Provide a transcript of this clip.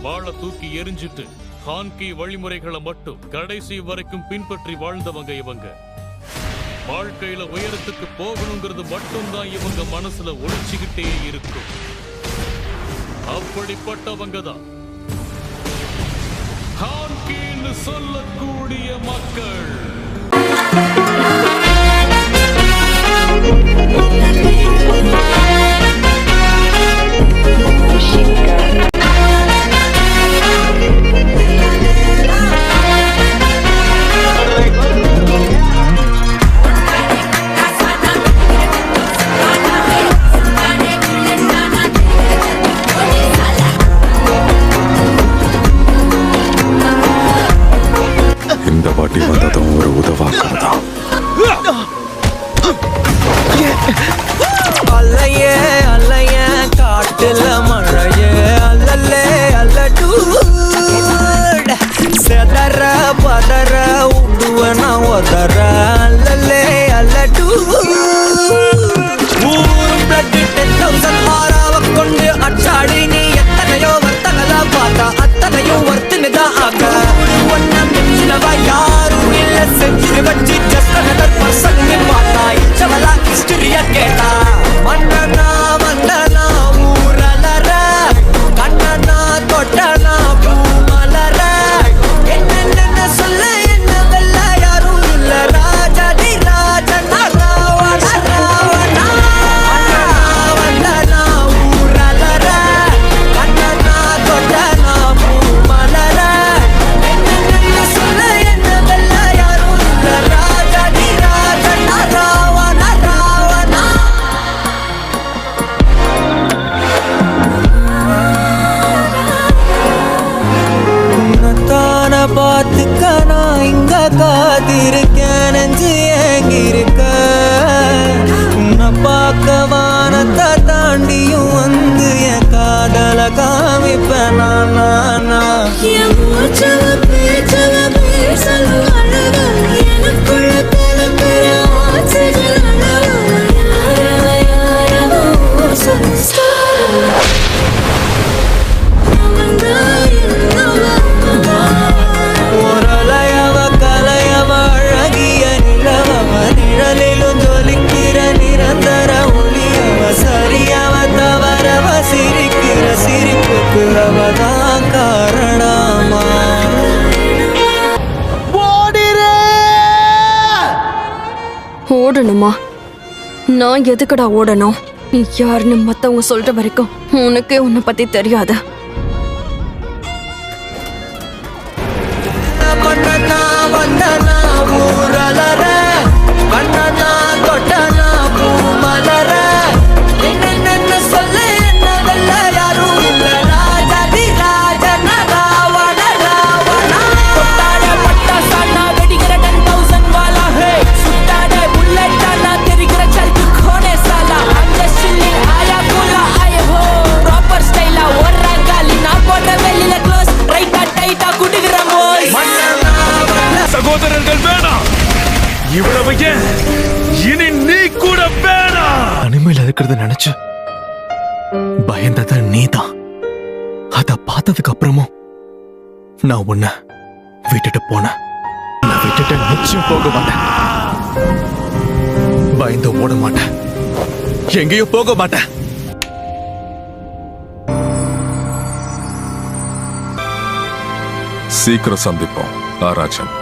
வாழை தூக்கி எரிஞ்சிட்டு கான்கி வழிமுறைகளை மட்டும் கடைசி வரைக்கும் பின்பற்றி வாழ்ந்தவங்க இவங்க. வாழ்க்கையில உயரத்துக்கு போகணுங்கிறது மட்டும்தான் இவங்க மனசுல ஒழிச்சுக்கிட்டே இருக்கும். அப்படிப்பட்டவங்க தான் கான்கின்னு சொல்லக்கூடிய மக்கள். இந்த வாட்டி வந்ததும் ஒரு உதவாக்கிறதா. அல்லையே அல்லைய காட்டுல மழையே அல்லல்லே அல்ல செதற பதற உடுவன உதற அல்லல்லே அல்ல ஊரும் பிளட் 10,000 ஆறாவ கொண்டு அச்சாடி நீ எத்தனையோ வர்த்தகலா பார்த்தா அத்தனையும் வர்த்தினுதான் ஆக ஒன்னம் நெஞ்சிலவா யாரும் இல்ல செஞ்சு வச்சு ஜஸ்ட் another person பார்த்தா இச்சவலா ஹிஸ்டரியா கேட்டா மன்னனா வந்தனா ஊரலற கண்ணனா தொட்டனா பூமலற என்ன சொல்ல என்ன வெல்ல யாரும் இல்ல ராஜாதி ராஜனா ராவண ராவணா வந்தனா ஊரலற கண்ணனா தொட்டனா பூமலற என்ன சொல்ல என்ன வெல்ல யாரும் இல்ல ராஜாதி ராஜனா ராவண ராவணா. உன்னத்தான பார்த்துக்க நான் இங்க காத்திருக்கேன் நெஞ்சு ஏங்கிருக்க உன்னை பார்க்க வானத்தை தாண்டியும் வந்து என் காதல காமிப்பேன் நானா ஒரலையவ கலையவ அழகிய நிலவவ நிழலிலும் ஜொலிக்கிற நிரந்தர ஒளியவ சரியவ தவறவ சிரிக்கிற சிரிப்புக்கு அவதான் காரணமா. ஓடணுமா? நான் எதுக்குடா ஓடணும்? நீ யாருன்னு மத்தவங்க சொல்ற வரைக்கும் உனக்கே உன்னை பத்தி தெரியாத. மன்னனா வந்தனா ஊரலற கண்ணனா தொட்டனா பூமலற என்ன சொல்ல என்ன வெல்ல யாரும் இல்ல ராஜாதி ராஜனா ராவண ராவணா தொட்டாட பட்டாசானா வெடிக்கிற 10,000 வாலா ஹே சுட்டாட புல்லட்டானா தெரிகிற சல்கு கோனே சாலா அந்த சில்லி ஆயா குலா ஆயே ஹோ ப்ராப்பர் ஸ்டைலா ஒரா காலி நான் போட்ட வெளியில க்ளோஸ் ரைட்டா டைட்டா குடுகிற மோல். சகோதரர்கள் வேணாம், இவ்வளவு ஏன் இனி நீ கூட வேணாம். தனிமையில இருக்கிறத நினைச்சு பயந்தத நீதான். அத பார்த்ததுக்கு அப்புறமும் நான் உன்னை விட்டுட்டு போனேன். நான் விட்டுட்டு நிச்சயம் போக மாட்டேன். பயந்து ஓட மாட்டேன், எங்கேயும் போக மாட்டேன். சீக்கிரம் சந்திப்போம் ஆராஜன்.